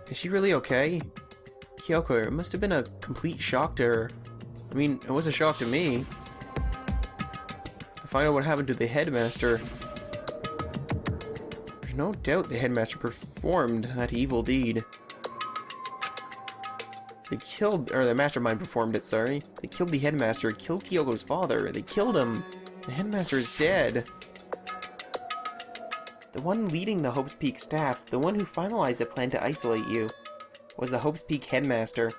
Is she really okay? Kyoko, it must have been a complete shock to her. I mean, it was a shock to me. To find out what happened to the headmaster. There's no doubt the headmaster performed that evil deed. The mastermind performed it, sorry. They killed the headmaster, killed Kyoko's father. They killed him. The headmaster is dead. The one leading the Hope's Peak staff, the one who finalized the plan to isolate you, was the Hope's Peak headmaster.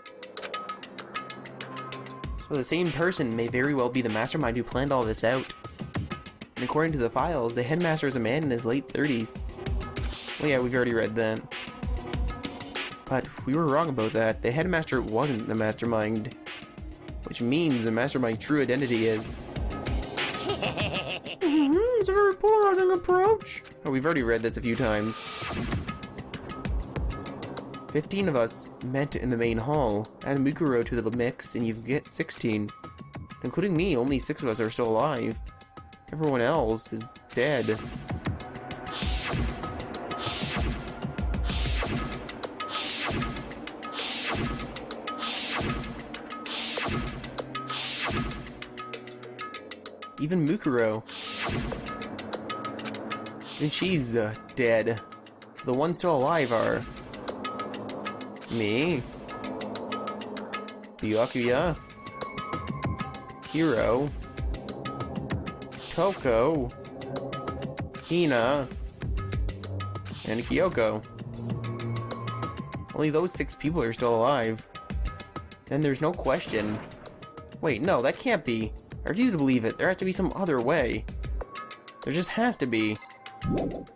So the same person may very well be the mastermind who planned all this out. And according to the files, the headmaster is a man in his late 30s. Well, yeah, we've already read that. But we were wrong about that. The headmaster wasn't the mastermind. Which means the mastermind's true identity is... It's a very polarizing approach. Oh, we've already read this a few times. 15 of us met in the main hall. Add Mukuro to the mix and you get 16. Including me, only 6 of us are still alive. Everyone else is dead. Even Mukuro. And she's dead. So the ones still alive are... me, Byakuya, Hiro, Toko, Hina, and Kyoko. Only those 6 people are still alive. Then there's no question. Wait, no, that can't be. I refuse to believe it. There has to be some other way. There just has to be.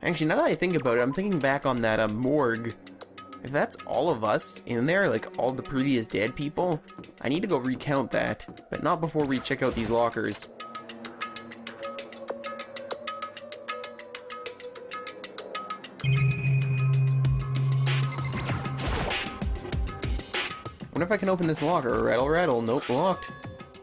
Actually, now that I think about it, I'm thinking back on that morgue. If that's all of us in there, like all the previous dead people, I need to go recount that, but not before we check out these lockers. Wonder if I can open this locker. Rattle, rattle. Nope, locked.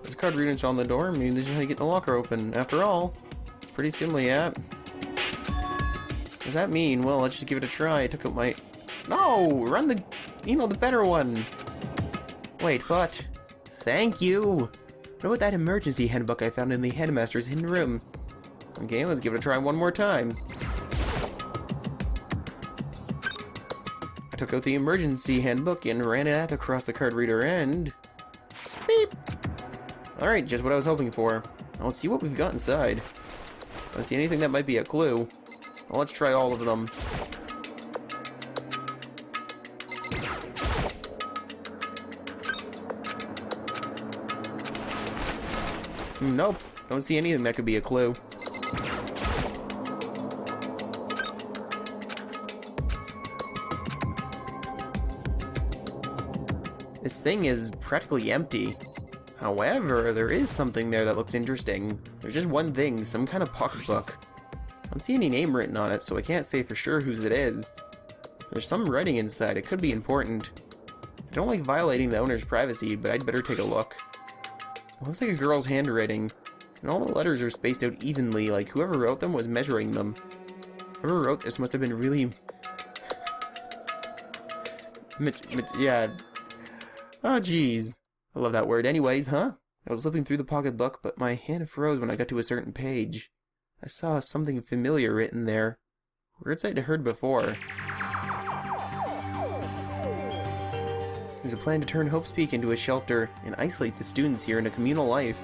There's a card reader on the door. Maybe this is how you get the locker open. After all, it's pretty simple, yeah. What does that mean? Well, let's just give it a try. I took out my... No! Run the... the better one! Wait, what? Thank you! What about that emergency handbook I found in the headmaster's hidden room? Okay, let's give it a try one more time. I took out the emergency handbook and ran it across the card reader and... Beep! Alright, just what I was hoping for. Now let's see what we've got inside. Don't see anything that might be a clue. Well, let's try all of them. Nope, don't see anything that could be a clue. This thing is practically empty. However, there is something there that looks interesting. There's just one thing, some kind of pocketbook. I don't see any name written on it, so I can't say for sure whose it is. There's some writing inside, it could be important. I don't like violating the owner's privacy, but I'd better take a look. It looks like a girl's handwriting, and all the letters are spaced out evenly, like whoever wrote them was measuring them. Whoever wrote this must have been really... yeah. Oh, jeez. I love that word. Anyways, huh? I was flipping through the pocketbook, but my hand froze when I got to a certain page. I saw something familiar written there. Words I'd heard before. There's a plan to turn Hope's Peak into a shelter and isolate the students here in a communal life.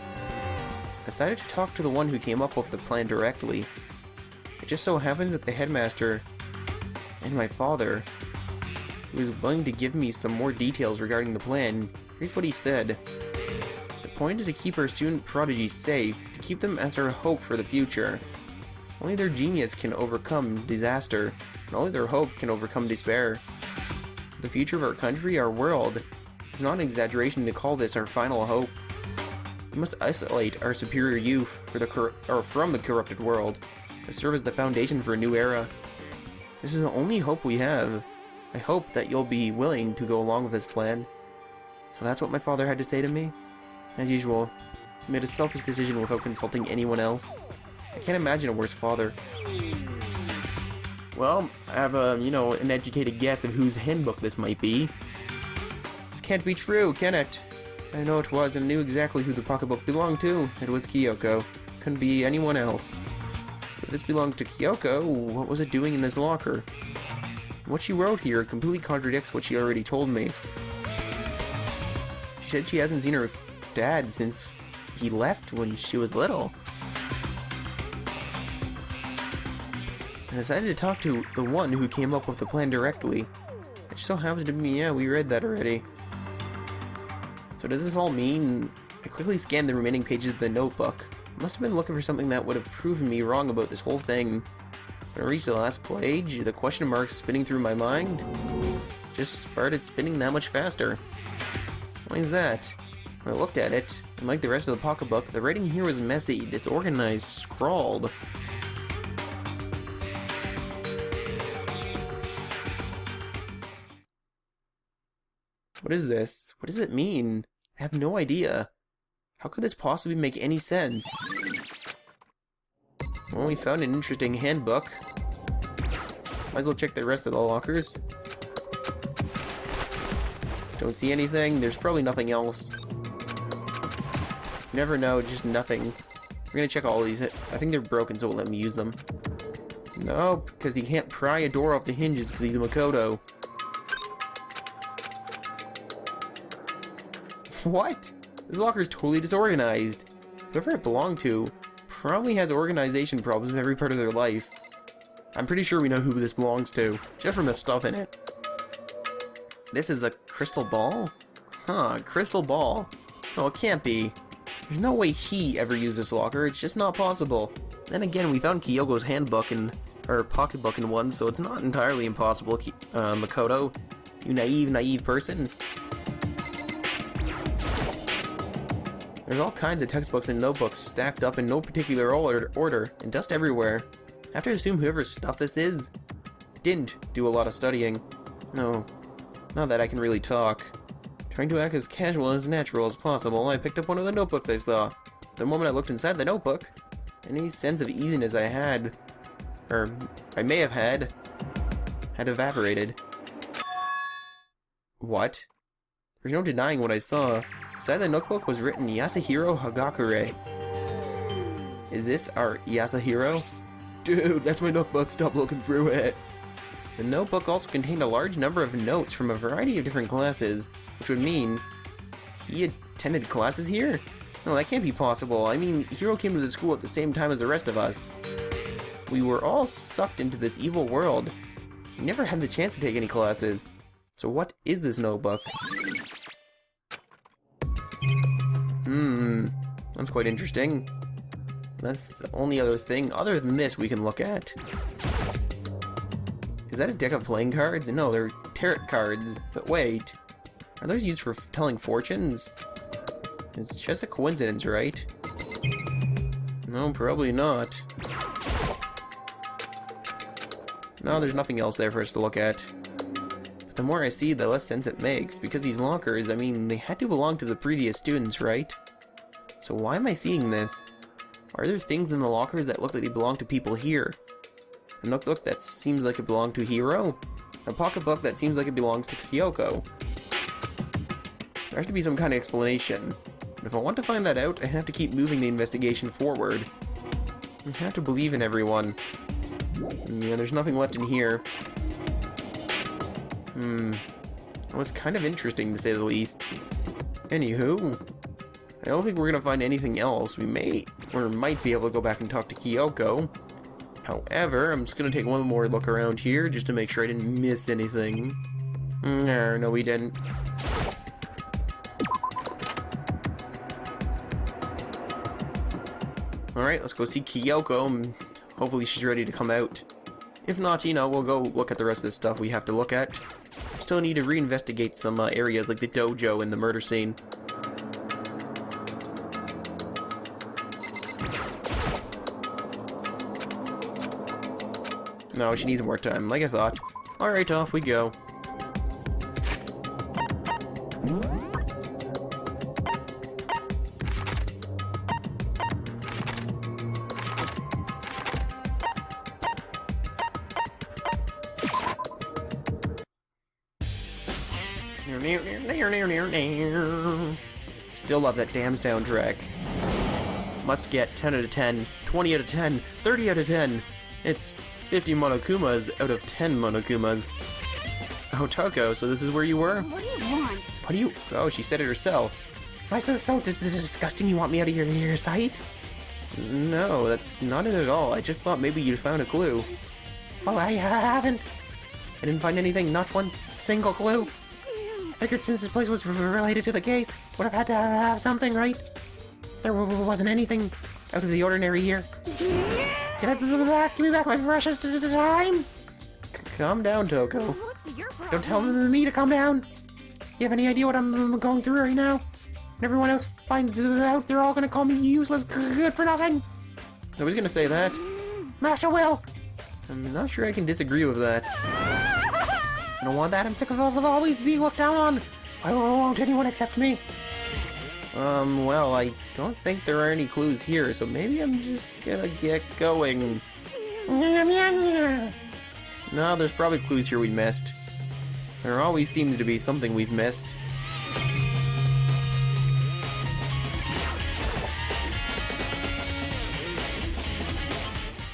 I decided to talk to the one who came up with the plan directly. It just so happens that the headmaster and my father, who was willing to give me some more details regarding the plan, here's what he said. The point is to keep our student prodigies safe, to keep them as our hope for the future. Only their genius can overcome disaster, and only their hope can overcome despair. The future of our country, our world, it's not an exaggeration to call this our final hope. We must isolate our superior youth from the corrupted world to serve as the foundation for a new era. This is the only hope we have. I hope that you'll be willing to go along with this plan. So that's what my father had to say to me? As usual, he made a selfish decision without consulting anyone else. I can't imagine a worse father. Well, I have an educated guess of whose handbook this might be. This can't be true, can it? I know it was, and knew exactly who the pocketbook belonged to. It was Kyoko. Couldn't be anyone else. If this belongs to Kyoko, what was it doing in this locker? What she wrote here completely contradicts what she already told me. She said she hasn't seen her dad since he left when she was little. I decided to talk to the one who came up with the plan directly. It just so happens to be, yeah, we read that already. So does this all mean... I quickly scanned the remaining pages of the notebook. I must have been looking for something that would have proven me wrong about this whole thing. When I reached the last page, the question marks spinning through my mind just started spinning that much faster. Why is that? When I looked at it, and like the rest of the pocketbook, the writing here was messy, disorganized, scrawled. What is this? What does it mean? I have no idea. How could this possibly make any sense? Well, we found an interesting handbook. Might as well check the rest of the lockers. Don't see anything. There's probably nothing else. You never know, just nothing. We're gonna check all these. I think they're broken, so it won't let me use them. Nope, because he can't pry a door off the hinges because he's a Makoto. What? This locker is totally disorganized. Whoever it belonged to probably has organization problems in every part of their life. I'm pretty sure we know who this belongs to, just from the stuff in it. This is a crystal ball? Huh, crystal ball. No, it can't be. There's no way he ever used this locker, it's just not possible. Then again, we found Kyoko's handbook or pocketbook in one, so it's not entirely impossible, Makoto. You naive person. There's all kinds of textbooks and notebooks stacked up in no particular order, and dust everywhere. I have to assume whoever's stuff this is didn't do a lot of studying. No, not that I can really talk. Trying to act as casual and as natural as possible, I picked up one of the notebooks I saw. The moment I looked inside the notebook, any sense of easiness I had, or I may have had evaporated. What? There's no denying what I saw. Inside the notebook was written Yasuhiro Hagakure. Is this our Yasuhiro? Dude, that's my notebook, stop looking through it. The notebook also contained a large number of notes from a variety of different classes, which would mean he attended classes here? No, that can't be possible. I mean, Hiro came to the school at the same time as the rest of us. We were all sucked into this evil world. He never had the chance to take any classes. So what is this notebook? That's quite interesting. That's the only other thing other than this we can look at. Is that a deck of playing cards? No, they're tarot cards. But wait, are those used for telling fortunes? It's just a coincidence, right? No, probably not. No, there's nothing else there for us to look at. But the more I see, the less sense it makes, because these lockers, I mean, they had to belong to the previous students, right? So why am I seeing this? Are there things in the lockers that look like they belong to people here? A notebook that seems like it belonged to Hiro? A pocketbook that seems like it belongs to Kyoko? There has to be some kind of explanation. But if I want to find that out, I have to keep moving the investigation forward. I have to believe in everyone. Yeah, there's nothing left in here. That was kind of interesting, to say the least. Anywho, I don't think we're gonna find anything else. We might be able to go back and talk to Kyoko. However, I'm just gonna take one more look around here just to make sure I didn't miss anything. No, we didn't. Alright, let's go see Kyoko, and hopefully she's ready to come out. If not, you know, we'll go look at the rest of the stuff we have to look at. Still need to reinvestigate some areas like the dojo and the murder scene. No, she needs more time, like I thought. Alright, off we go. Still love that damn soundtrack. Must get 10 out of 10, 20 out of 10, 30 out of 10. It's 50 Monokumas out of 10 Monokumas. Oh, Toko, so this is where you were? What do you want? What do you... Oh, she said it herself. Am I so disgusting you want me out of your sight? No, that's not it at all. I just thought maybe you'd found a clue. Well, I haven't. I didn't find anything, not one single clue. I figured since this place was related to the case, would have had to have something, right? There wasn't anything out of the ordinary here. Give me back my precious time! Calm down, Toko. What's your problem? Don't tell me to calm down. You have any idea what I'm going through right now? When everyone else finds out, they're all gonna call me useless, good for nothing. Nobody's gonna say that. Master will. I'm not sure I can disagree with that. I don't want that. I'm sick of always being looked down on. Why won't anyone accept me? Well, I don't think there are any clues here, so maybe I'm just gonna get going. No, there's probably clues here we missed. There always seems to be something we've missed.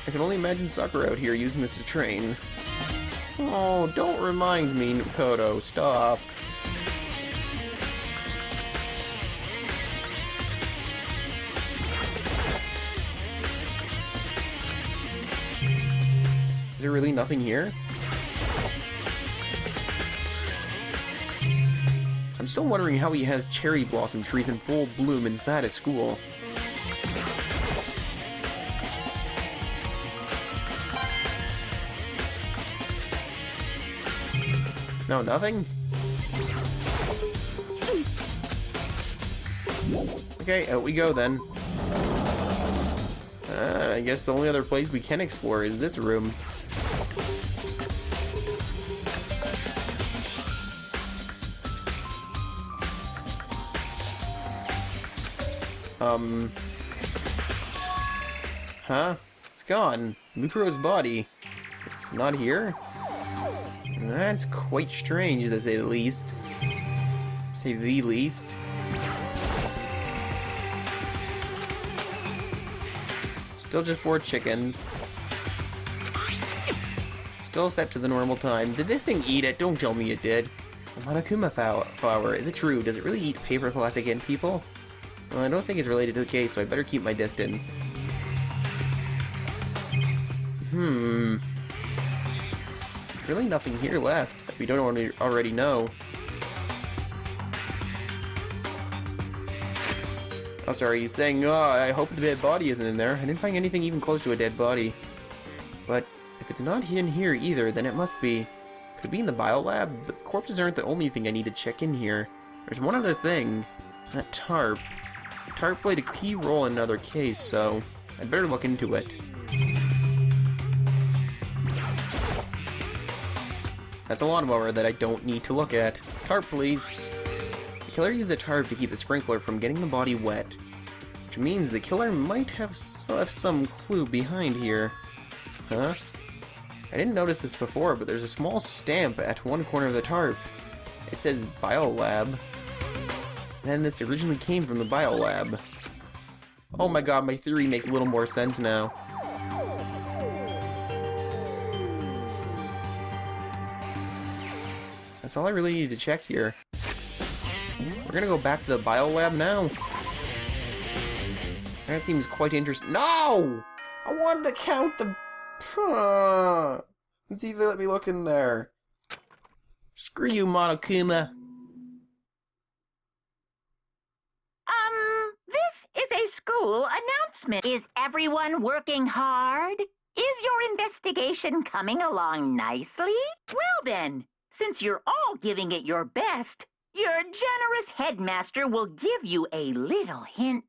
I can only imagine Sakura out here using this to train. Oh, don't remind me, Kodo. Stop. Is there really nothing here? I'm still wondering how he has cherry blossom trees in full bloom inside a school. No, nothing? Okay, out we go then. I guess the only other place we can explore is this room. Huh? It's gone. Mukuro's body. It's not here? That's quite strange, to say the least. Say the least. Still just 4 chickens. Still set to the normal time. Did this thing eat it? Don't tell me it did. A Monokuma flower. Is it true? Does it really eat paper, plastic, and people? Well, I don't think it's related to the case, so I better keep my distance. There's really nothing here left that we don't already know. Oh, sorry, he's saying, oh, I hope the dead body isn't in there. I didn't find anything even close to a dead body. But if it's not in here either, then it must be... Could it be in the biolab? But corpses aren't the only thing I need to check in here. There's one other thing. That tarp. Tarp played a key role in another case, so I'd better look into it. That's a lawnmower that I don't need to look at. Tarp, please. The killer used a tarp to keep the sprinkler from getting the body wet, which means the killer might have some clue behind here. Huh? I didn't notice this before, but there's a small stamp at one corner of the tarp. It says Biolab. And this originally came from the Biolab. Oh my god, my theory makes a little more sense now. That's all I really need to check here. We're gonna go back to the biolab now. That seems quite interesting. No! I wanted to count the... Let's see if they let me look in there. Screw you, Monokuma. This is a school announcement. Is everyone working hard? Is your investigation coming along nicely? Well then, since you're all giving it your best, your generous headmaster will give you a little hint.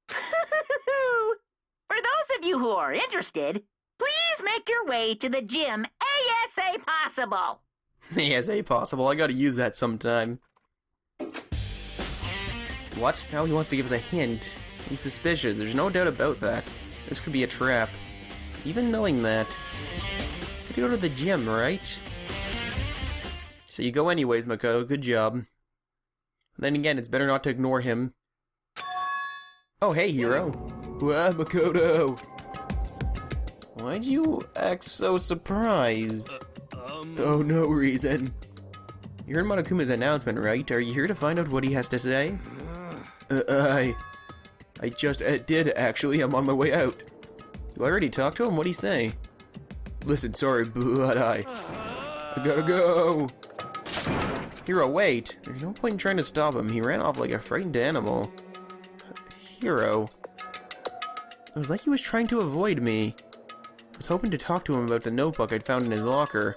For those of you who are interested, please make your way to the gym ASA possible. ASA possible, I gotta use that sometime. What? Now he wants to give us a hint. He's suspicious, there's no doubt about that. This could be a trap. Even knowing that. He said to go to the gym, right? So you go anyways, Makoto, good job. Then again, it's better not to ignore him. Oh, hey, hero. Wow, Makoto. Why'd you act so surprised? Oh, no reason. You heard Monokuma's announcement, right? Are you here to find out what he has to say? I just did, actually. I'm on my way out. You already talked to him? What'd he say? Listen, sorry, but I gotta go. Hero, wait. There's no point in trying to stop him. He ran off like a frightened animal. Hero. It was like he was trying to avoid me. I was hoping to talk to him about the notebook I'd found in his locker.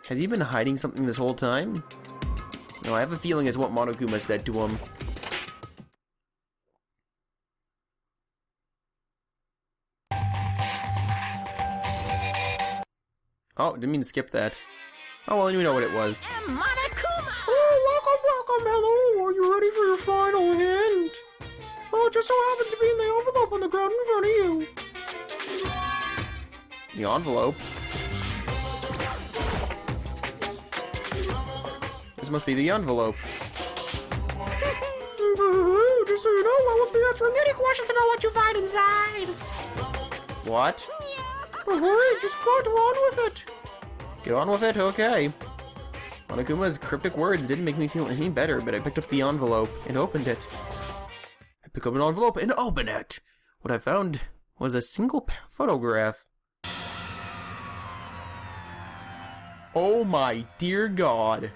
Has he been hiding something this whole time? No, I have a feeling it's what Monokuma said to him. Oh, didn't mean to skip that. Oh, well, you know what it was. Monokuma! Oh, welcome, hello! Are you ready for your final hint? Well, it just so happens to be in the envelope on the ground in front of you. The envelope? This must be the envelope. Just so you know, I won't be answering any questions about what you find inside. What? Hurry, just go on with it. Get on with it? Okay. Monokuma's cryptic words didn't make me feel any better, but I picked up the envelope and opened it. I pick up an envelope and open it! What I found was a single photograph. Oh my dear God.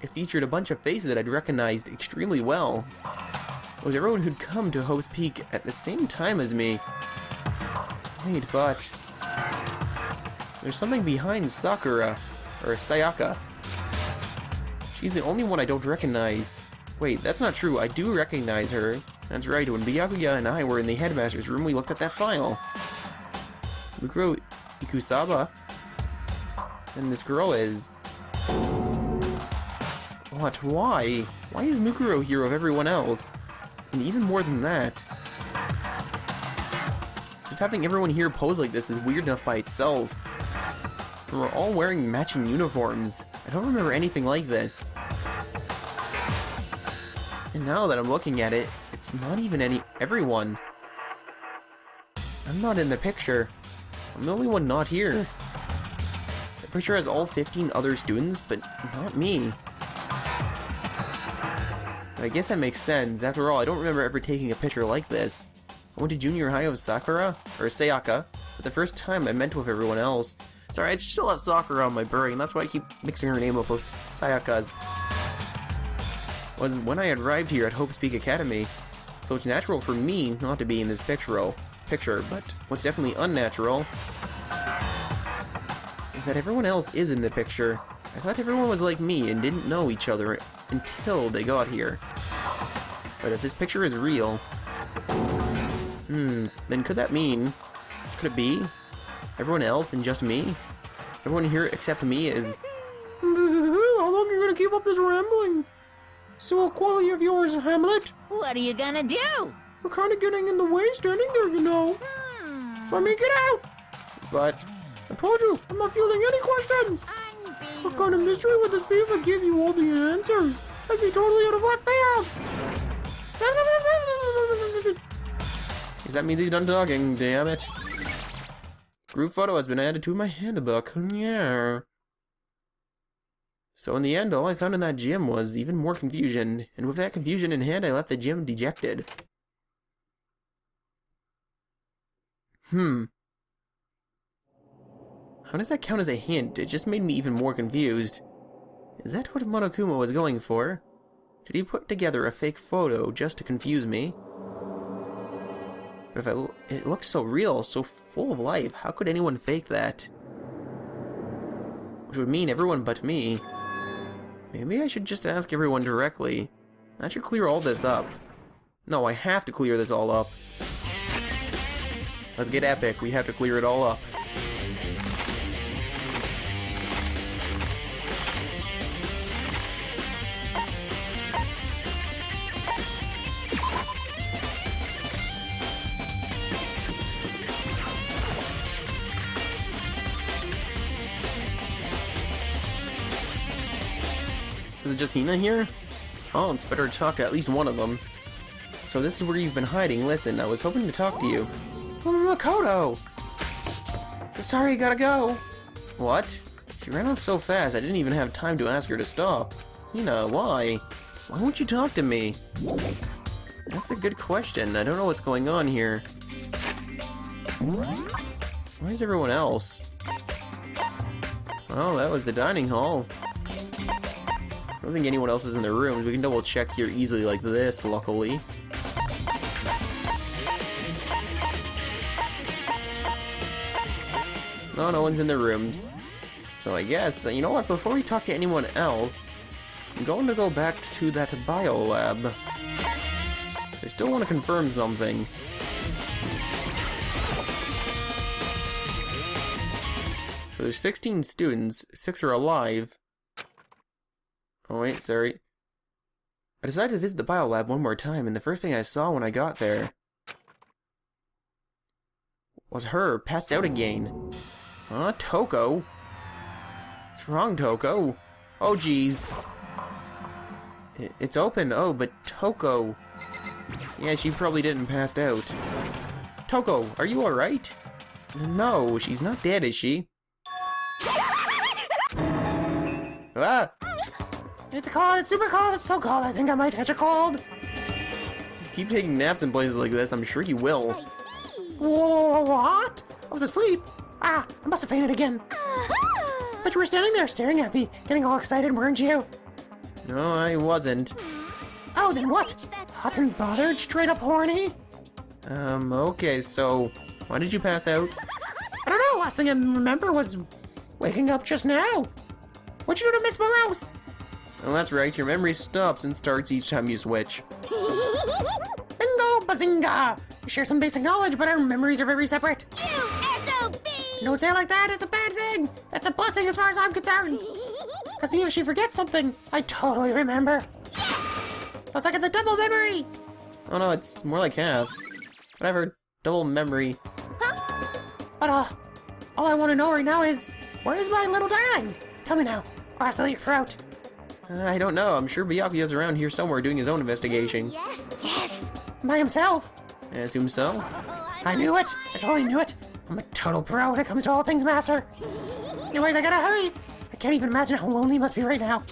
It featured a bunch of faces that I'd recognized extremely well. It was everyone who'd come to Hope's Peak at the same time as me. Wait, but there's something behind Sakura, or Sayaka. She's the only one I don't recognize. Wait, that's not true. I do recognize her. That's right, when Byakuya and I were in the headmaster's room, we looked at that file. Mukuro Ikusaba. And this girl is... What? Why? Why is Mukuro hero of everyone else? And even more than that... Just having everyone here pose like this is weird enough by itself. And we're all wearing matching uniforms. I don't remember anything like this. And now that I'm looking at it, it's not even everyone. I'm not in the picture. I'm the only one not here. The picture has all 15 other students, but not me. I guess that makes sense. After all, I don't remember ever taking a picture like this. I went to junior high with Sakura, or Sayaka, but the first time I meant with everyone else. Sorry, I still have Sakura on my brain, that's why I keep mixing her name up with Sayaka's. Was when I arrived here at Hope's Peak Academy, so it's natural for me not to be in this picture, but what's definitely unnatural is that everyone else is in the picture. I thought everyone was like me and didn't know each other until they got here. But if this picture is real, then could that mean, could it be everyone else and just me? Everyone here except me is... How long are you gonna keep up this rambling? So quality of yours, Hamlet? What are you gonna do? We're kinda getting in the way standing there, you know. So I mean, get out! But, I told you, I'm not fielding any questions! What kind of mystery would this be if I give you all the answers? I'd be totally out of left field! Guess that means he's done talking, damn it. Group photo has been added to my handbook, yeah. So in the end, all I found in that gym was even more confusion, and with that confusion in hand, I left the gym dejected. How does that count as a hint? It just made me even more confused. Is that what Monokuma was going for? Did he put together a fake photo just to confuse me? But if it looked so real, so full of life, how could anyone fake that? Which would mean everyone but me. Maybe I should just ask everyone directly. That should clear all this up. No, I have to clear this all up. Let's get epic. We have to clear it all up. Is it just Hina here? Oh, it's better to talk to at least one of them. So this is where you've been hiding. Listen, I was hoping to talk to you. Makoto! So sorry, gotta go. What? She ran off so fast, I didn't even have time to ask her to stop. Hina, why? Why won't you talk to me? That's a good question. I don't know what's going on here. Where's everyone else? Well, that was the dining hall. I don't think anyone else is in their rooms. We can double check here easily like this, luckily. No, no one's in their rooms. So I guess, you know what, before we talk to anyone else, I'm going to go back to that bio lab. I still want to confirm something. So there's 16 students, 6 are alive. Oh wait, sorry. I decided to visit the biolab one more time, and the first thing I saw when I got there was her, passed out again. Huh? Toko? What's wrong, Toko? Oh jeez. It's open. Oh, but Toko... Yeah, she probably didn't pass out. Toko, are you alright? No, she's not dead, is she? Ah! It's a cold, it's super cold, it's so cold, I think I might catch a cold. Keep taking naps in places like this, I'm sure you will. Whoa, what? I was asleep. Ah, I must have fainted again. But you were standing there staring at me, getting all excited, weren't you? No, I wasn't. Oh, then what? Hot and bothered, straight up horny? Okay, so, why did you pass out? I don't know, last thing I remember was waking up just now. What'd you do to Miss Morose? Well, that's right, your memory stops and starts each time you switch. Bingo bazinga! We share some basic knowledge, but our memories are very separate. Don't say it like that, it's a bad thing! That's a blessing as far as I'm concerned! Because even if she forgets something, I totally remember. So it's like the double memory! Oh no, it's more like half. Whatever, double memory. But all I want to know right now is, where is my little darling? Tell me now, or I'll slit your throat. I don't know. I'm sure Byakuya's around here somewhere doing his own investigation. Yes, yes. By himself? I assume so. I knew it. I totally knew it. I'm a total pro when it comes to all things master. Anyways, I gotta hurry. I can't even imagine how lonely he must be right now.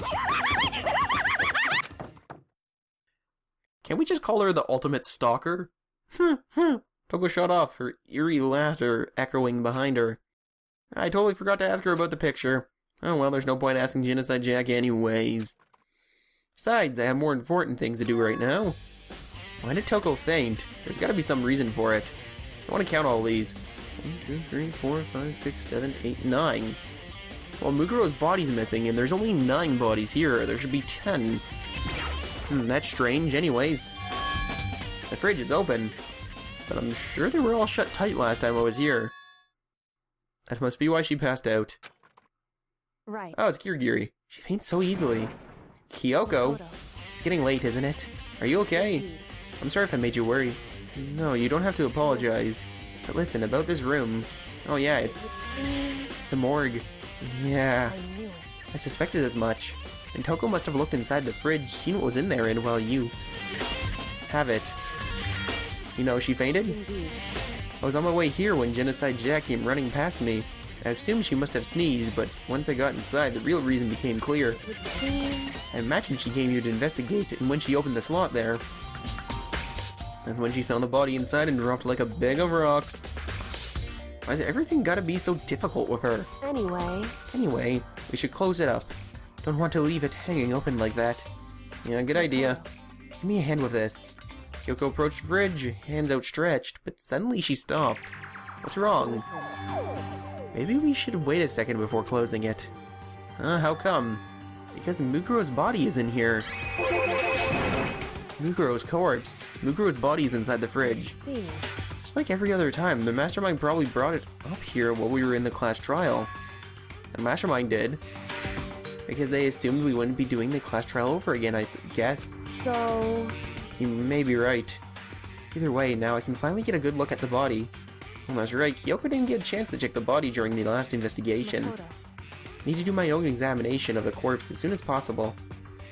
Can we just call her the ultimate stalker? Toko shut off, her eerie laughter echoing behind her. I totally forgot to ask her about the picture. Oh well, there's no point asking Genocide Jack anyways. Besides, I have more important things to do right now. Why did Toko faint? There's gotta be some reason for it. I want to count all these. 1, 2, 3, 4, 5, 6, 7, 8, 9. Well, Mukuro's body's missing, and there's only 9 bodies here. There should be 10. That's strange anyways. The fridge is open, but I'm sure they were all shut tight last time I was here. That must be why she passed out. Right. Oh, it's Kirigiri. She faints so easily. Kyoko? It's getting late, isn't it? Are you okay? I'm sorry if I made you worry. No, you don't have to apologize. But listen, about this room... Oh yeah, it's a morgue. Yeah. I knew it. I suspected as much. And Toko must have looked inside the fridge, seen what was in there, and well, you... have it. You know, she fainted? Indeed. I was on my way here when Genocide Jack came running past me. I assumed she must have sneezed, but once I got inside, the real reason became clear. It would seem... I imagined she came here to investigate, and when she opened the slot there, that's when she saw the body inside and dropped like a bag of rocks. Why has everything gotta be so difficult with her? Anyway, we should close it up. Don't want to leave it hanging open like that. Yeah, good idea. Give me a hand with this. Kyoko approached the fridge, hands outstretched, but suddenly she stopped. What's wrong? Maybe we should wait a second before closing it. How come? Because Mukuro's body is in here. Mukuro's corpse. Mukuro's body is inside the I fridge. see. Just like every other time, the Mastermind probably brought it up here while we were in the class trial. The Mastermind did. Because they assumed we wouldn't be doing the class trial over again, I guess. So... You may be right. Either way, now I can finally get a good look at the body. Well, that's right, Kyoko didn't get a chance to check the body during the last investigation. Makoto. I need to do my own examination of the corpse as soon as possible.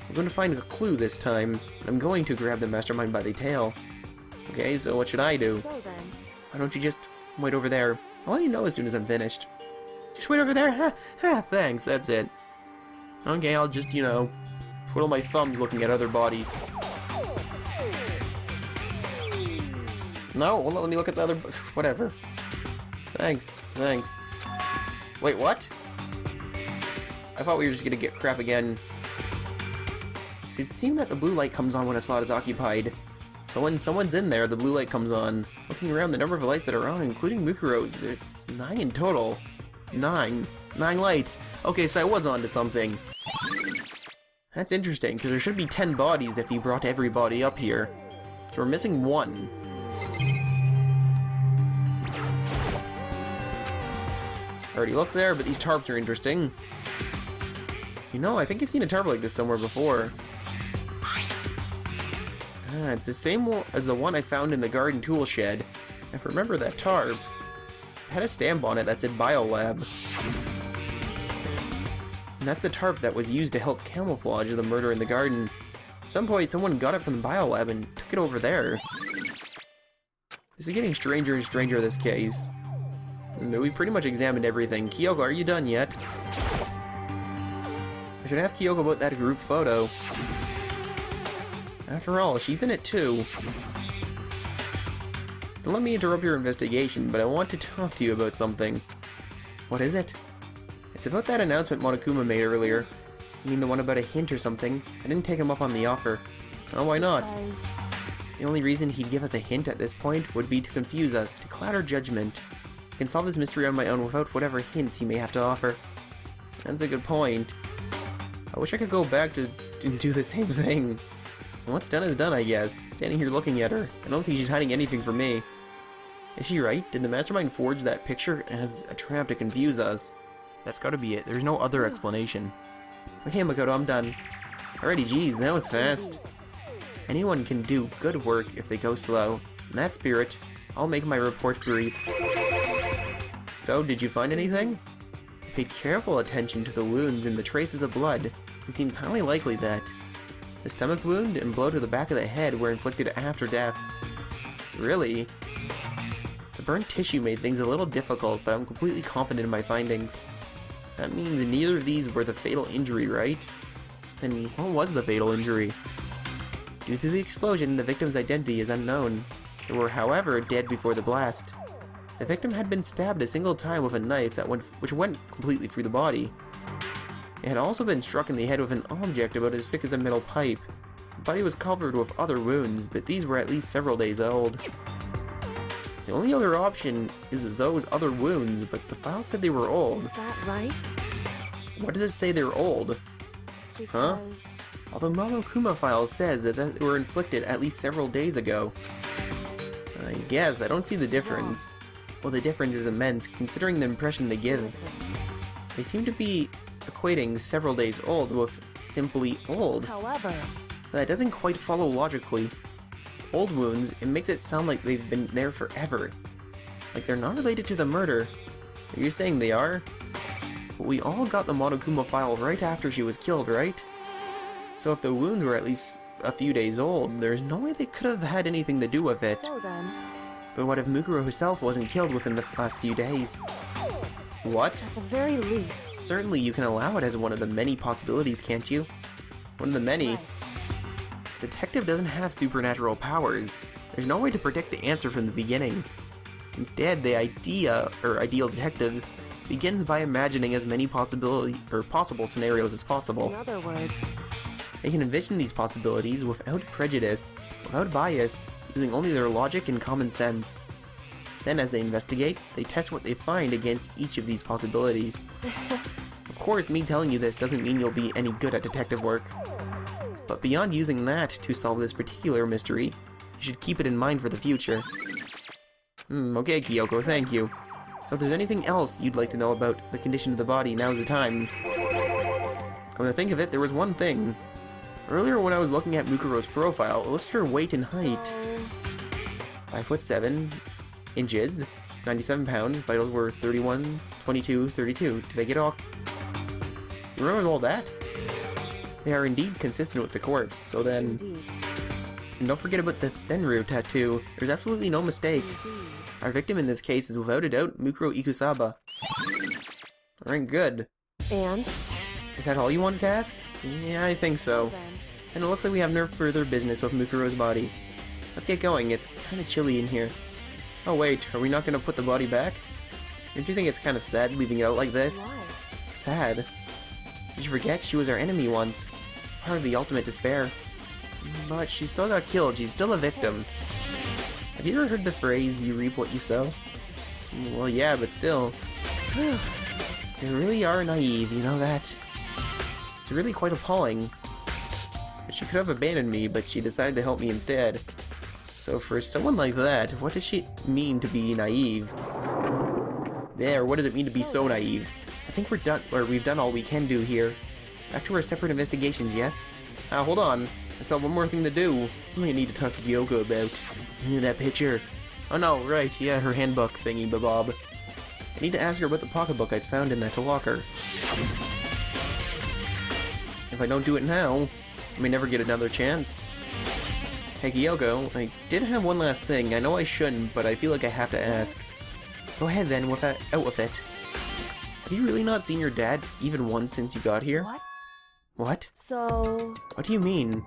I'm going to find a clue this time, and I'm going to grab the Mastermind by the tail. Okay, so what should I do? So then... Why don't you just wait over there? I'll let you know as soon as I'm finished. Just wait over there? Ha, ha, thanks, that's it. Okay, I'll just, you know, twiddle my thumbs looking at other bodies. No, well, let me look at the other... whatever. Thanks, thanks. Wait, what? I thought we were just gonna get crap again. It seemed that the blue light comes on when a slot is occupied. So when someone's in there, the blue light comes on. Looking around the number of lights that are on, including Mukuro's, there's 9 in total. 9 lights. Okay, so I was onto something. That's interesting, because there should be 10 bodies if you brought everybody up here. So we're missing 1. Already looked there, but these tarps are interesting. You know, I think I've seen a tarp like this somewhere before. Ah, it's the same as the one I found in the garden tool shed. If I remember that tarp, it had a stamp on it that said Biolab. And that's the tarp that was used to help camouflage the murder in the garden. At some point, someone got it from the Biolab and took it over there. This is getting stranger and stranger, this case. And we pretty much examined everything. Kyoko, are you done yet? I should ask Kyoko about that group photo. After all, she's in it too. Don't let me interrupt your investigation, but I want to talk to you about something. What is it? It's about that announcement Monokuma made earlier. You mean the one about a hint or something? I didn't take him up on the offer. Oh, why not? Because... The only reason he'd give us a hint at this point would be to confuse us, to cloud our judgment. I can solve this mystery on my own without whatever hints he may have to offer. That's a good point. I wish I could go back to do the same thing. What's done is done, I guess. Standing here looking at her, I don't think she's hiding anything from me. Is she right? Did the Mastermind forge that picture as a trap to confuse us? That's gotta be it. There's no other explanation. Okay, Makoto, I'm done. Alrighty, geez, that was fast. Anyone can do good work if they go slow. In that spirit, I'll make my report brief. So, did you find anything? I paid careful attention to the wounds and the traces of blood. It seems highly likely that the stomach wound and blow to the back of the head were inflicted after death. Really? The burnt tissue made things a little difficult, but I'm completely confident in my findings. That means neither of these were the fatal injury, right? Then what was the fatal injury? Due to the explosion, the victim's identity is unknown. They were, however, dead before the blast. The victim had been stabbed a single time with a knife which went completely through the body. It had also been struck in the head with an object about as thick as a metal pipe. The body was covered with other wounds, but these were at least several days old. The only other option is those other wounds, but the file said they were old. Is that right? What does it say they're old? Because... Although Monokuma file says that they were inflicted at least several days ago. I guess I don't see the difference. Well, the difference is immense, considering the impression they give. Listen. They seem to be equating several days old with simply old. However... That doesn't quite follow logically. Old wounds, it makes it sound like they've been there forever. Like they're not related to the murder. Are you saying they are? But we all got the Monokuma file right after she was killed, right? So if the wounds were at least a few days old, there's no way they could have had anything to do with it. So then... But what if Mukuro herself wasn't killed within the last few days? What? At the very least... Certainly you can allow it as one of the many possibilities, can't you? One of the many. Right. Detective doesn't have supernatural powers. There's no way to predict the answer from the beginning. Instead, the ideal detective begins by imagining as many possible scenarios as possible. In other words... They can envision these possibilities without prejudice, without bias, using only their logic and common sense. Then as they investigate, they test what they find against each of these possibilities. Of course, me telling you this doesn't mean you'll be any good at detective work. But beyond using that to solve this particular mystery, you should keep it in mind for the future. Okay, Kyoko, thank you. So if there's anything else you'd like to know about the condition of the body, now's the time. Come to think of it, there was one thing. Earlier when I was looking at Mukuro's profile, it listed her weight and height. So, 5'7" inches, 97 pounds, vitals were 31, 22, 32. Did I get all... You remember all that? They are indeed consistent with the corpse, so then... indeed. And don't forget about the Thenru tattoo. There's absolutely no mistake. Indeed. Our victim in this case is without a doubt Mukuro Ikusaba. Alright, good. And? Is that all you wanted to ask? Yeah, I think so. Then, And it looks like we have no further business with Mukuro's body. Let's get going, it's kinda chilly in here. Oh wait, are we not gonna put the body back? Don't you think it's kinda sad leaving it out like this? why? Sad. Did you forget she was our enemy once? Part of the ultimate despair. But she still got killed, she's still a victim. Have you ever heard the phrase, you reap what you sow? Well, yeah, but still. They really are naive, you know that? It's really quite appalling. She could have abandoned me, but she decided to help me instead. So for someone like that, what does she mean to be naive? There, what does it mean to be so naive? I think we're done, or we've done all we can do here. Back to our separate investigations, yes? Hold on. I still have one more thing to do. Something I need to talk to Kyoko about. That picture. Oh no, right, yeah, her handbook thingy bob. I need to ask her about the pocketbook I'd found in that locker. If I don't do it now, I may never get another chance. Hey Kyoko, I did have one last thing. I know I shouldn't, but I feel like I have to ask. Go ahead then, out with it. Have you really not seen your dad even once since you got here? What? What? So, What do you mean?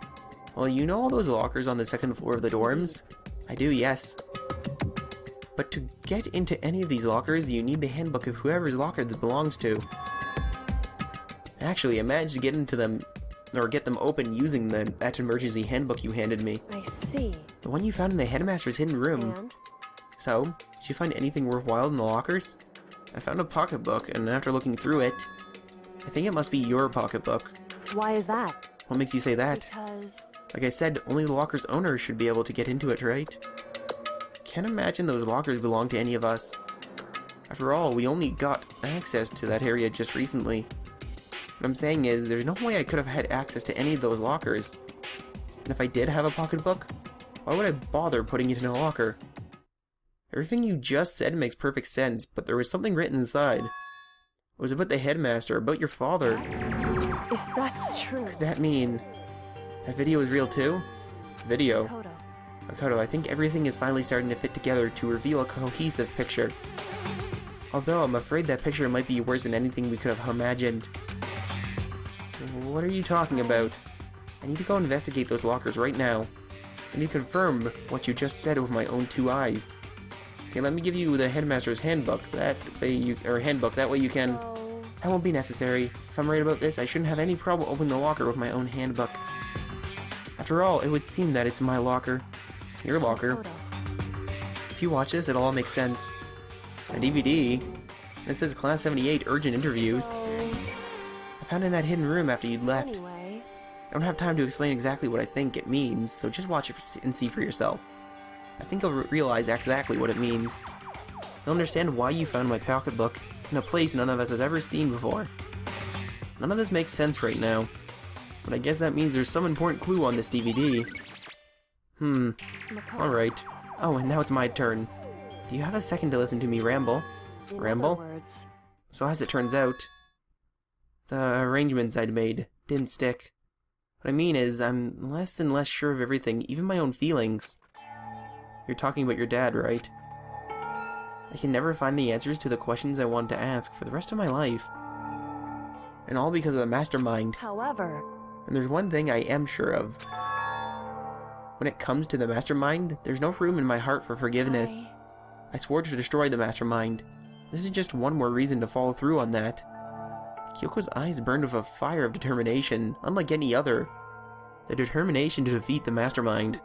Well, you know all those lockers on the second floor of the dorms? I do, yes. But to get into any of these lockers, you need the handbook of whoever's locker that belongs to. Actually, I managed to get into them, or get them open using that emergency handbook you handed me. I see. The one you found in the headmaster's hidden room. And? So, did you find anything worthwhile in the lockers? I found a pocketbook, and after looking through it, I think it must be your pocketbook. Why is that? What makes you say that? Because... Like I said, only the locker's owner should be able to get into it, right? Can't imagine those lockers belong to any of us. After all, we only got access to that area just recently. What I'm saying is, there's no way I could have had access to any of those lockers. And if I did have a pocketbook, why would I bother putting it in a locker? Everything you just said makes perfect sense, but there was something written inside. It was about the headmaster, about your father. if that's true... Could that mean... that video is real too? Video. Makoto. Makoto, I think everything is finally starting to fit together to reveal a cohesive picture. Although, I'm afraid that picture might be worse than anything we could have imagined. What are you talking about? I need to go investigate those lockers right now. I need to confirm what you just said with my own two eyes. Okay, let me give you the headmaster's handbook. That way you can... So... That won't be necessary. If I'm right about this, I shouldn't have any problem opening the locker with my own handbook. After all, it would seem that it's my locker. Your locker. Makoto. If you watch this, it'll all make sense. A DVD. And it says Class 78 Urgent Interviews. So... I found it in that hidden room after you'd left. Anyway... I don't have time to explain exactly what I think it means, so just watch it and see for yourself. I think you'll realize exactly what it means. You'll understand why you found my pocketbook in a place none of us has ever seen before. None of this makes sense right now, but I guess that means there's some important clue on this DVD. Makoto. Alright. Oh, and now it's my turn. Do you have a second to listen to me ramble? In Ramble? other words, So as it turns out, the arrangements I'd made didn't stick. What I mean is, I'm less and less sure of everything, even my own feelings. You're talking about your dad, right? I can never find the answers to the questions I want to ask for the rest of my life. And all because of the mastermind. however... And there's one thing I am sure of. When it comes to the mastermind, there's no room in my heart for forgiveness. I swore to destroy the mastermind. This is just one more reason to follow through on that. Kyoko's eyes burned with a fire of determination, unlike any other. The determination to defeat the mastermind.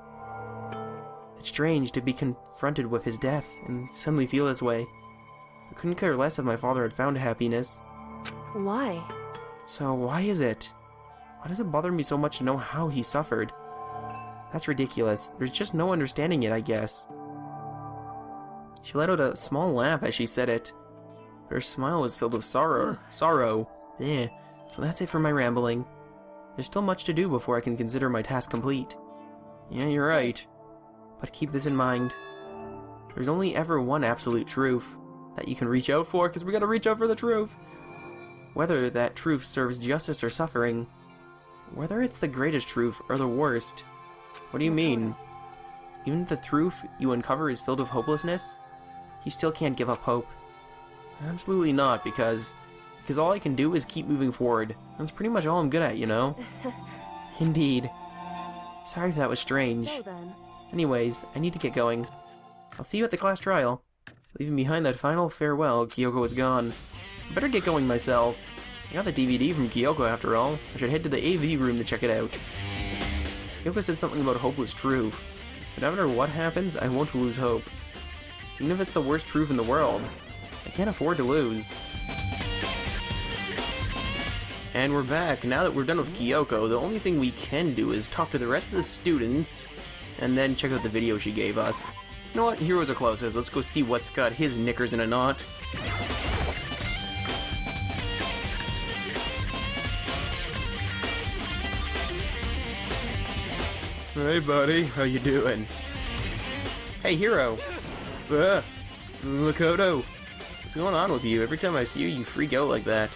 It's strange to be confronted with his death and suddenly feel this way. I couldn't care less if my father had found happiness. Why? So why is it? Why does it bother me so much to know how he suffered? That's ridiculous. There's just no understanding it, I guess. She let out a small laugh as she said it. Her smile was filled with sorrow. Yeah, so that's it for my rambling. There's still much to do before I can consider my task complete. Yeah, you're right. But keep this in mind. There's only ever one absolute truth that you can reach out for, because we gotta reach out for the truth. Whether that truth serves justice or suffering. Whether it's the greatest truth or the worst. What do you mean? Even if the truth you uncover is filled with hopelessness, you still can't give up hope. Absolutely not, because all I can do is keep moving forward. That's pretty much all I'm good at, you know? Indeed. Sorry if that was strange. So then. Anyways, I need to get going. I'll see you at the class trial. Leaving behind that final farewell, Kyoko is gone. I better get going myself. I got the DVD from Kyoko after all. I should head to the AV room to check it out. Kyoko said something about hopeless truth. But no matter what happens, I won't lose hope. Even if it's the worst truth in the world. I can't afford to lose. And we're back. Now that we're done with Kyoko, the only thing we can do is talk to the rest of the students, and then check out the video she gave us. You know what? Heroes are closest. Let's go see what's got his knickers in a knot. Hey buddy, how you doing? Hey Hero! Makoto! What's going on with you? Every time I see you, you freak out like that.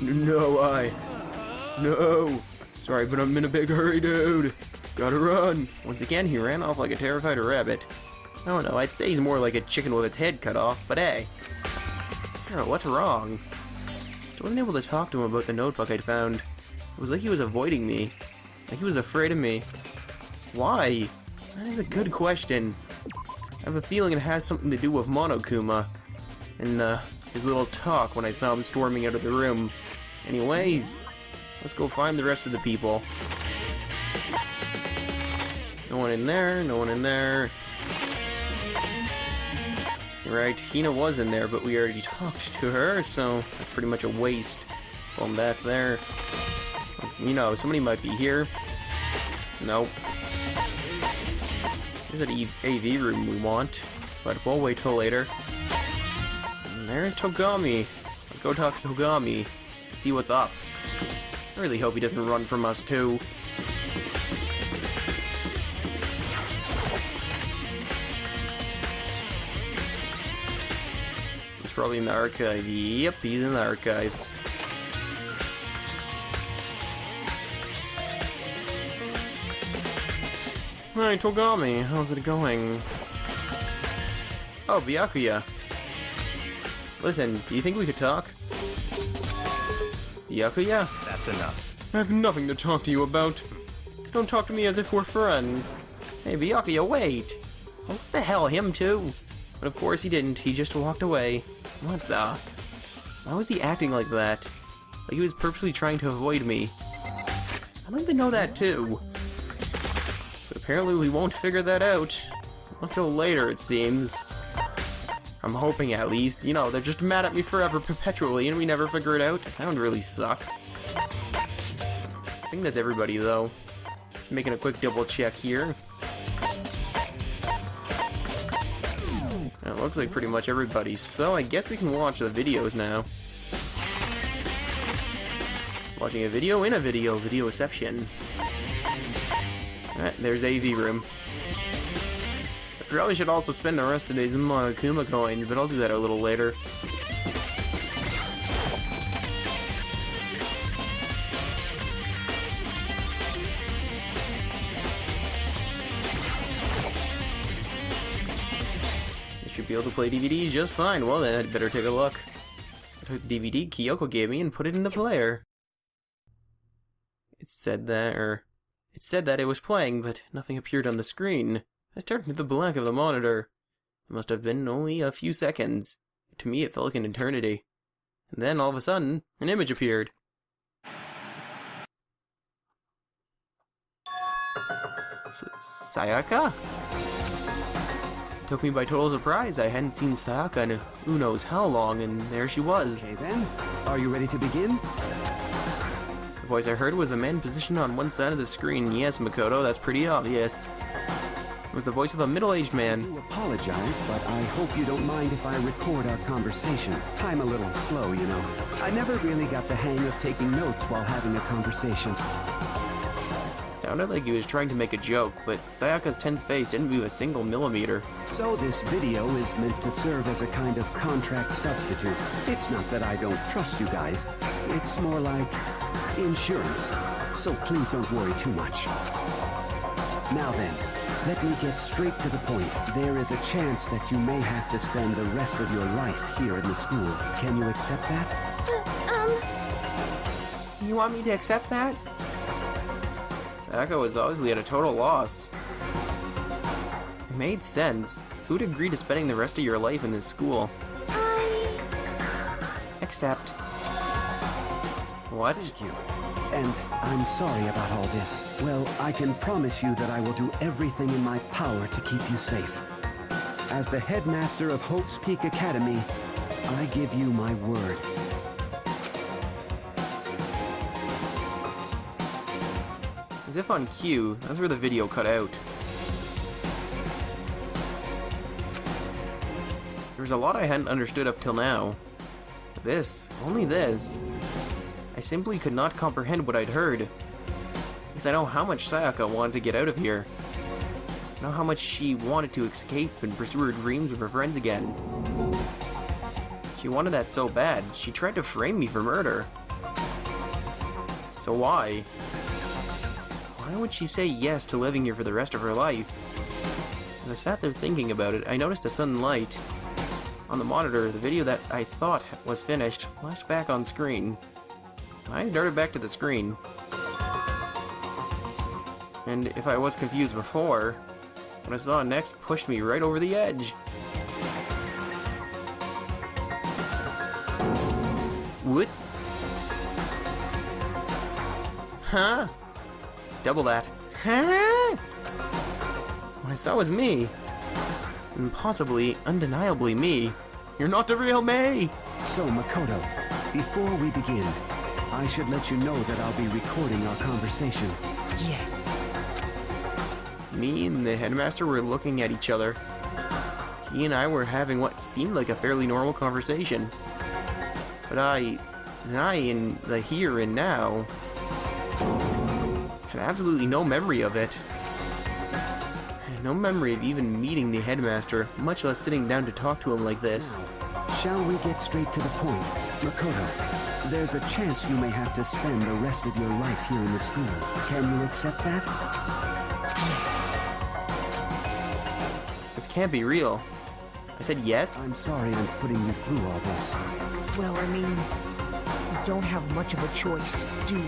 No. Sorry, but I'm in a big hurry, dude. Gotta run. Once again, he ran off like a terrified rabbit. I don't know, I'd say he's more like a chicken with its head cut off, but hey. Hero, what's wrong? I wasn't able to talk to him about the notebook I'd found. It was like he was avoiding me. Like he was afraid of me. Why? That is a good question. I have a feeling it has something to do with Monokuma. And, his little talk when I saw him storming out of the room. Anyways, let's go find the rest of the people. No one in there, no one in there. Right, Hina was in there, but we already talked to her, so that's pretty much a waste. Going back there. You know, somebody might be here. Nope. There's an AV room we want, but we'll wait till later. And there's Togami. Let's go talk to Togami and see what's up. I really hope he doesn't run from us too. He's probably in the archive. Yep, he's in the archive. Hi, Togami, how's it going? Oh, Byakuya. Listen, do you think we could talk? Byakuya? That's enough. I have nothing to talk to you about. Don't talk to me as if we're friends. Hey, Byakuya, wait! Oh, what the hell, him too? But of course he didn't, he just walked away. What the? Why was he acting like that? Like he was purposely trying to avoid me. I'd like to know that too. But apparently we won't figure that out. Until later, it seems. I'm hoping at least. You know, they're just mad at me forever, perpetually, and we never figure it out. That would really suck. I think that's everybody, though. Just making a quick double check here. It looks like pretty much everybody, so I guess we can watch the videos now. Watching a video in a video, videoception. Alright, there's AV room. I probably should also spend the rest of these Monokuma coins, but I'll do that a little later. I should be able to play DVDs just fine. Well then, I'd better take a look. I took the DVD Kyoko gave me and put it in the player. It said that it was playing, but nothing appeared on the screen. I stared into the black of the monitor. It must have been only a few seconds. To me, it felt like an eternity. And then, all of a sudden, an image appeared. Sayaka? It took me by total surprise. I hadn't seen Sayaka in who knows how long, and there she was. Okay then, are you ready to begin? The voice I heard was the man positioned on one side of the screen. Yes, Makoto, that's pretty obvious. It was the voice of a middle-aged I man. do apologize, but I hope you don't mind if I record our conversation. I'm a little slow, you know. I never really got the hang of taking notes while having a conversation. Sounded like he was trying to make a joke, but Sayaka's tense face didn't move a single millimeter. So this video is meant to serve as a kind of contract substitute. It's not that I don't trust you guys. It's more like insurance. So please don't worry too much. Now then, let me get straight to the point. There is a chance that you may have to spend the rest of your life here in the school. Can you accept that? You want me to accept that? Sayaka was obviously at a total loss. It made sense. Who'd agree to spending the rest of your life in this school? Accept. What? Thank you. And I'm sorry about all this. Well, I can promise you that I will do everything in my power to keep you safe. As the headmaster of Hope's Peak Academy, I give you my word. As if on cue, that's where the video cut out. There was a lot I hadn't understood up till now. This, only this. I simply could not comprehend what I'd heard. Because I know how much Sayaka wanted to get out of here. I know how much she wanted to escape and pursue her dreams with her friends again. She wanted that so bad, she tried to frame me for murder. So why? Why would she say yes to living here for the rest of her life? As I sat there thinking about it, I noticed a sudden light. On the monitor, the video that I thought was finished flashed back on screen. I darted back to the screen. And if I was confused before, what I saw next pushed me right over the edge. What? Huh? Double that. Huh? What I saw was me. And possibly, undeniably me. You're not the real me! So, Makoto, before we begin, I should let you know that I'll be recording our conversation. Yes. Me and the headmaster were looking at each other. He and I were having what seemed like a fairly normal conversation. But I, in the here and now, had absolutely no memory of it. I had no memory of even meeting the headmaster, much less sitting down to talk to him like this. Now, shall we get straight to the point? Makoto, there's a chance you may have to spend the rest of your life here in the school. Can you accept that? Yes. This can't be real. I said yes? I'm sorry I'm putting you through all this. Well, I mean, we don't have much of a choice, do we?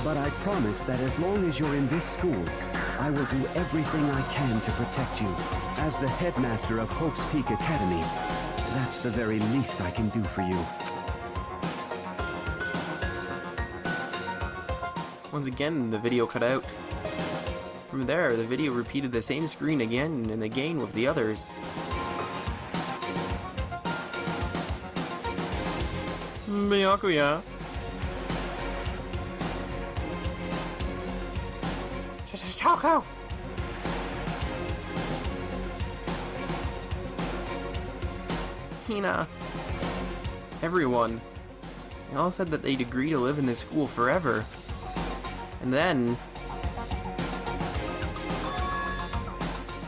But I promise that as long as you're in this school, I will do everything I can to protect you. As the headmaster of Hope's Peak Academy, that's the very least I can do for you. Once again, the video cut out. From there, the video repeated the same screen again and again with the others. Byakuya. Toko! Hina. Everyone. They all said that they'd agree to live in this school forever. And then...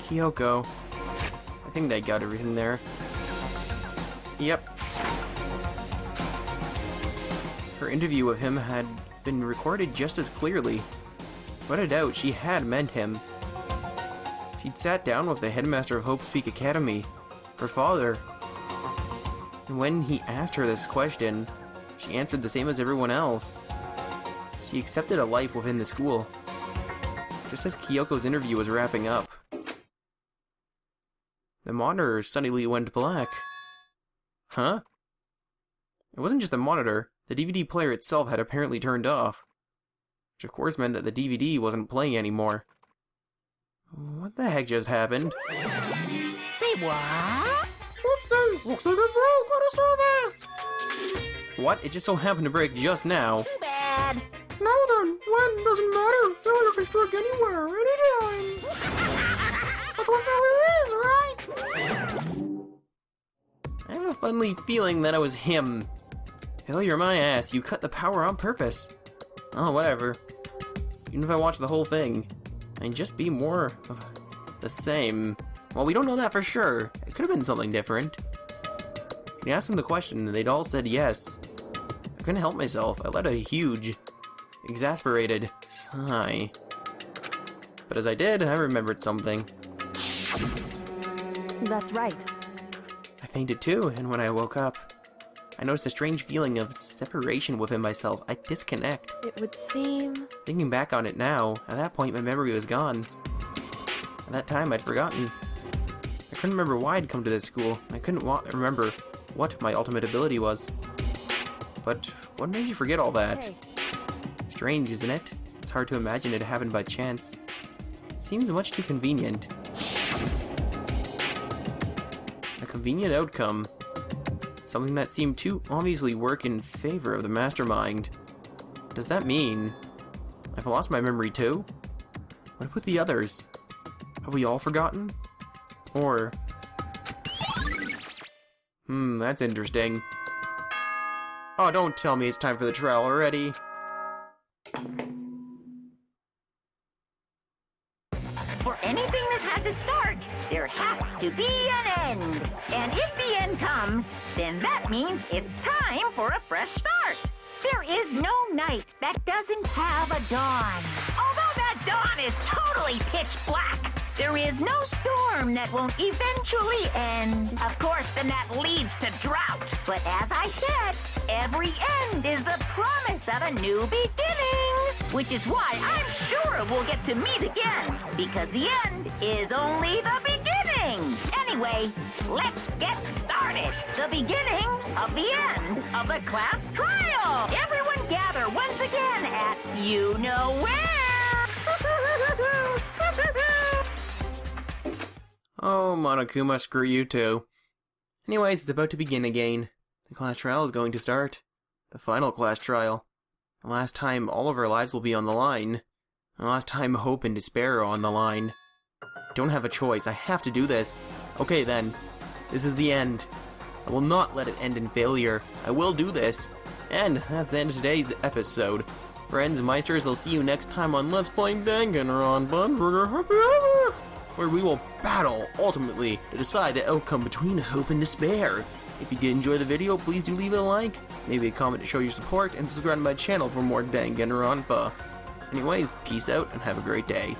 Kyoko. I think they got everything there. Yep. Her interview with him had been recorded just as clearly. Without a doubt, she had met him. She'd sat down with the headmaster of Hope's Peak Academy, her father. And when he asked her this question, she answered the same as everyone else. She accepted a life within the school. Just as Kyoko's interview was wrapping up. The monitor suddenly went black. Huh? It wasn't just the monitor. The DVD player itself had apparently turned off. Which of course meant that the DVD wasn't playing anymore. What the heck just happened? Say what? Whoopsie! Looks like it broke out of service! What? It just so happened to break just now. Too bad. Now then, when doesn't matter. Failure can strike anywhere, anytime. That's why have a funny feeling that it was him. Failure my ass, you cut the power on purpose. Oh, whatever. Even if I watch the whole thing, I'd just be more of the same. Well, we don't know that for sure. It could have been something different. We asked them the question, and they'd all said yes. I couldn't help myself. I let out a huge, exasperated sigh. But as I did, I remembered something. That's right. I fainted too, and when I woke up, I noticed a strange feeling of separation within myself, a disconnect. It would seem... Thinking back on it now, at that point my memory was gone. At that time I'd forgotten. I couldn't remember why I'd come to this school. I couldn't remember what my ultimate ability was. But what made you forget all that? Hey. Strange, isn't it? It's hard to imagine it happened by chance. It seems much too convenient. A convenient outcome. Something that seemed to obviously work in favor of the mastermind. Does that mean I've lost my memory too? What about the others? Have we all forgotten? Or... that's interesting. Oh, don't tell me it's time for the trial already. For anything that has a start, there has to be an end. And if the end comes, then that means it's time for a fresh start. There is no night that doesn't have a dawn. Although that dawn is totally pitch black, there is no storm that won't eventually end. Of course, then that leads to drought. But as I said, every end is the promise of a new beginning. Which is why I'm sure we'll get to meet again. Because the end is only the beginning. Anyway, let's get started. The beginning of the end of the class trial. Everyone gather once again at you know where. Oh, Monokuma, screw you too. Anyways, it's about to begin again. The class trial is going to start. The final class trial. The last time all of our lives will be on the line. The last time hope and despair are on the line. Don't have a choice. I have to do this. Okay then. This is the end. I will not let it end in failure. I will do this. And that's the end of today's episode. Friends, Meisters, I'll see you next time on Let's Play Danganronpa Trigger, where we will battle, ultimately, to decide the outcome between hope and despair. If you did enjoy the video, please do leave it a like, maybe a comment to show your support, and subscribe to my channel for more Danganronpa. Anyways, peace out and have a great day.